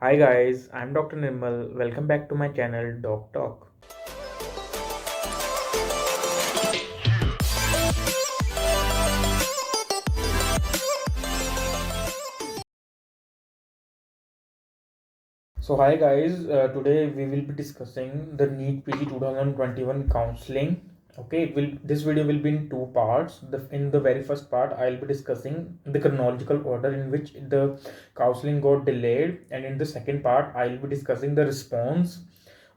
Hi guys, I'm Dr. Nirmal. Welcome back to my channel Doc Talk. So hi guys, today we will be discussing the NEET PG 2021 counseling. Okay, this video will be in two parts. In the very first part, I'll be discussing the chronological order in which the counseling got delayed, and in the second part, I'll be discussing the response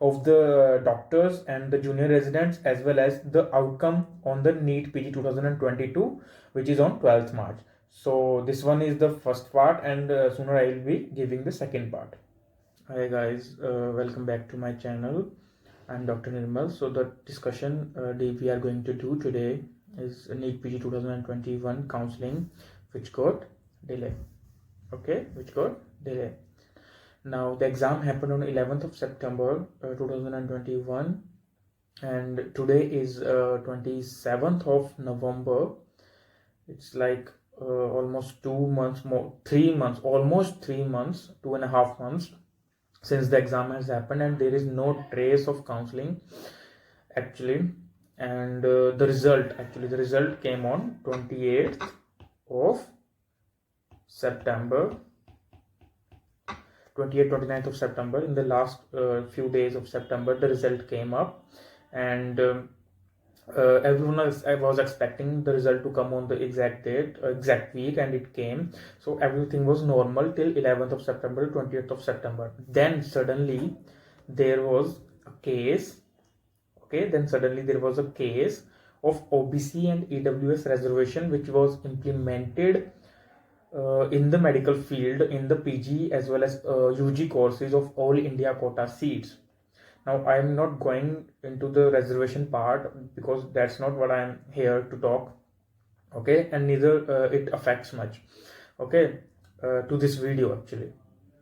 of the doctors and the junior residents as well as the outcome on the NEET PG 2022, which is on 12th March. So this one is the first part, and sooner I will be giving the second part. Hi guys, welcome back to my channel. I'm Dr. Nirmal. So the discussion we are going to do today is NEET PG 2021 counseling, which got delay. Okay, which got delay. Now the exam happened on 11th of September 2021, and today is 27th of November. It's like almost 2 months more, 3 months, almost 3 months, 2.5 months since the exam has happened, and there is no trace of counseling actually. And the result came on 28th of September, 28th, 29th of September. In the last few days of September, the result came up, and everyone I was expecting the result to come on the exact date, exact week, and it came. So everything was normal till 11th of September, 20th of September. Then suddenly there was a case. Okay, then suddenly there was a case of OBC and EWS reservation, which was implemented in the medical field in the PG as well as UG courses of all India quota seats. Now I am not going into the reservation part because that's not what I am here to talk. Okay, and neither it affects much. Okay, to this video actually.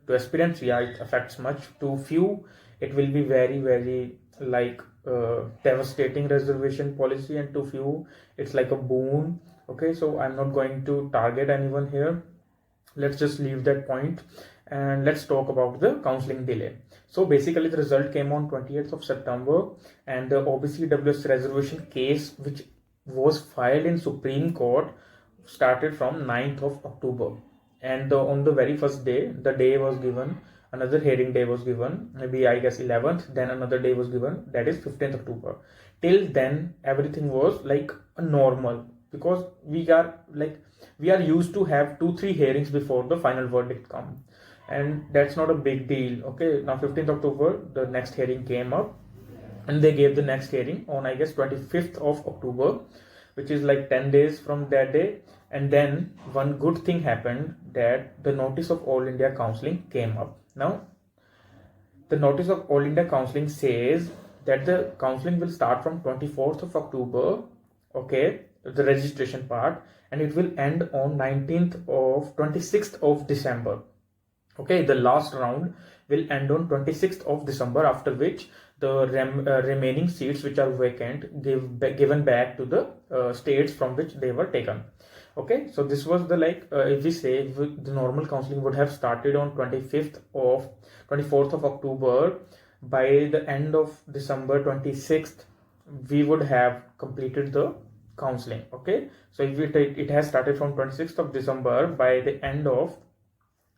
To aspirants, yeah, it affects much. To few, it will be very like devastating reservation policy, and to few, it's like a boon. Okay, so I'm not going to target anyone here. Let's just leave that point and let's talk about the counseling delay. So basically the result came on 28th of September, and the OBCWS reservation case, which was filed in Supreme Court, started from 9th of October. And on the very first day, the day was given, another hearing day was given, maybe I guess 11th, then another day was given, that is 15th October. Till then everything was like a normal, because we are used to have 2-3 hearings before the final verdict come, and that's not a big deal. Okay, now 15th October the next hearing came up, and they gave the next hearing on I guess 25th of October, which is like 10 days from that day. And then one good thing happened, that the notice of All India Counseling came up. Now the notice of All India Counseling says that the counseling will start from 24th of October, okay, the registration part, and it will end on 19th of 26th of December. Okay, the last round will end on 26th of December, after which the remaining seats which are vacant given back to the states from which they were taken. Okay, so this was the if we say the normal counseling would have started on 24th of October, by the end of December 26th we would have completed the counseling. Okay, so if we take, it has started from 26th of December, by the end of,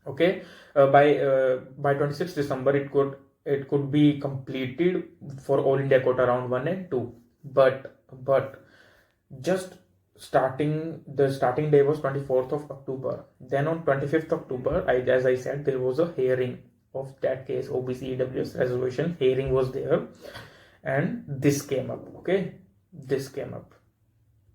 okay, by 26th December it could be completed for All India quota round 1 and 2. But just the starting day was 24th of October. Then on 25th October, as I said, there was a hearing of that case, OBC EWS reservation hearing was there, and this came up. Okay, this came up.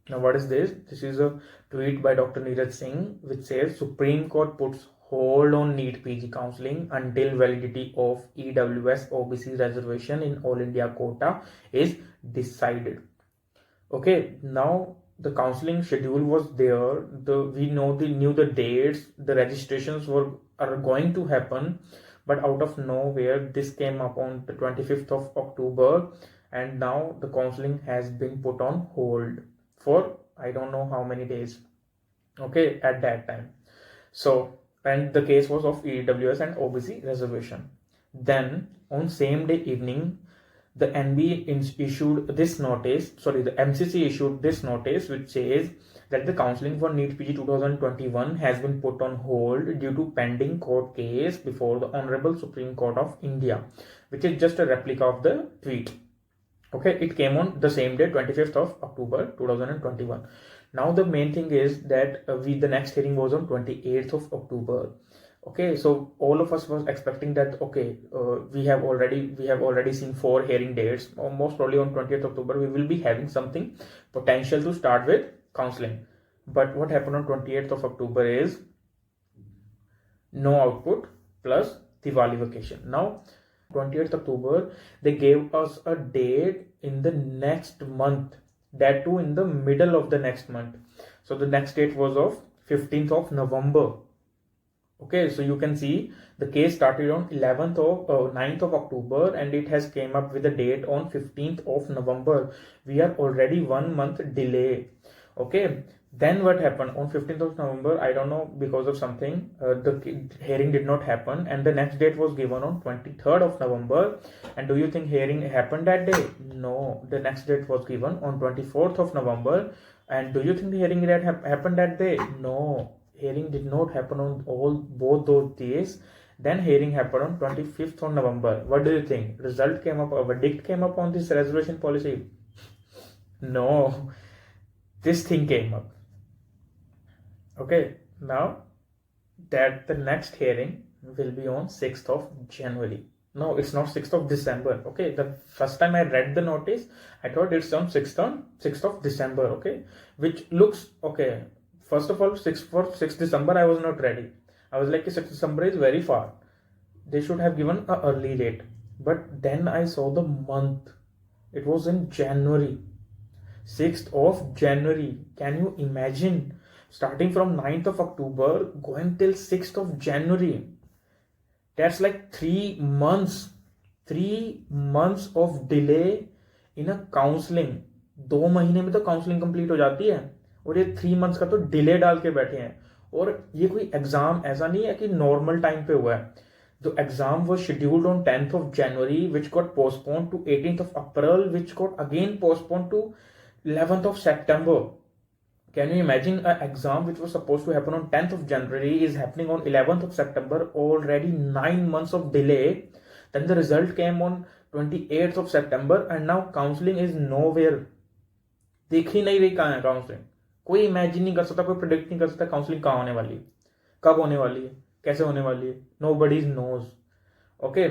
Now what is this? This is a tweet by Dr. Neeraj Singh, which says Supreme Court puts hold on NEET PG counseling until validity of EWS OBC reservation in All India quota is decided. Okay, now the counseling schedule was there. We knew the dates, the registrations are going to happen, but out of nowhere this came up on the 25th of October, and now the counseling has been put on hold for I don't know how many days. Okay, at that time. So and the case was of EWS and OBC reservation. Then on same day evening, the issued this notice, the MCC issued this notice which says that the counseling for NEET PG 2021 has been put on hold due to pending court case before the Honorable Supreme Court of India, which is just a replica of the tweet. Okay, it came on the same day, 25th of October 2021. Now the main thing is that the next hearing was on 28th of October. Okay, so all of us was expecting that we have already seen 4 hearing dates. Most probably on 20th October we will be having something potential to start with counseling. But what happened on 28th of October is no output plus Diwali vacation. Now 28th October they gave us a date in the next month, that too in the middle of the next month. So the next date was of 15th of November. Okay, so you can see the case started on 9th of October and it has came up with a date on 15th of November. We are already 1 month delay. Okay, then what happened on 15th of November? I don't know, because of something, the hearing did not happen and the next date was given on 23rd of November. And do you think hearing happened that day? No, the next date was given on 24th of November. And do you think the hearing happened that day? No, hearing did not happen on both those days. Then hearing happened on 25th of November. What do you think? Result came up, a verdict came up on this reservation policy? No, this thing came up. Okay, now that the next hearing will be on 6th of January. No, it's not 6th of December. Okay, the first time I read the notice, I thought it's on 6th of December. Okay, which looks okay. First of all, 6th December, I was not ready. I was like, 6th December is very far. They should have given an early date. But then I saw the month. It was in January. 6th of January. Can you imagine? Starting from 9th of October, going till 6th of January. That's like 3 months. 3 months of delay in a counseling. 2 महीने में तो counselling complete हो जाती है और ये 3 months का तो डिले डाल के बैठे हैं. और ये कोई एग्जाम ऐसा नहीं है कि नॉर्मल टाइम पे हुआ है. The exam was scheduled on 10th of January, which got postponed to 18th of April, which got again postponed to 11th of September. Can you imagine an exam which was supposed to happen on 10th of January is happening on 11th of September, already 9 months of delay. Then the result came on 28th of September and now counseling is nowhere. देख ही नहीं रही कहाँ है counselling. कोई imagine नहीं कर सकता, कोई प्रिडिक्ट नहीं कर सकता काउंसलिंग कहाँ होने वाली है, कब होने वाली है, कैसे होने वाली है. Nobody knows. Okay,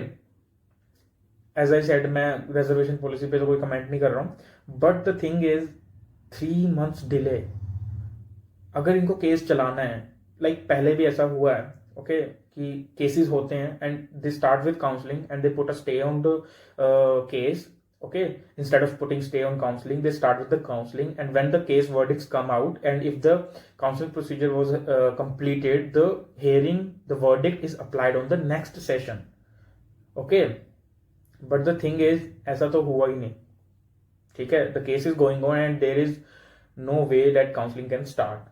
as I said, मैं रिजर्वेशन पॉलिसी पे तो कोई कमेंट नहीं कर रहा हूँ, but the thing is 3 months delay. अगर इनको केस चलाना है, लाइक पहले भी ऐसा हुआ है, ओके, कि केसेस होते हैं and they start with counselling and they put a stay on the case. Okay, instead of putting stay on counseling, they start with the counseling, and when the case verdicts come out and if the counseling procedure was completed, the verdict is applied on the next session. Okay, but the thing is ऐसा तो हुआ ही नहीं. ठीक है, the case is going on and there is no way that counseling can start.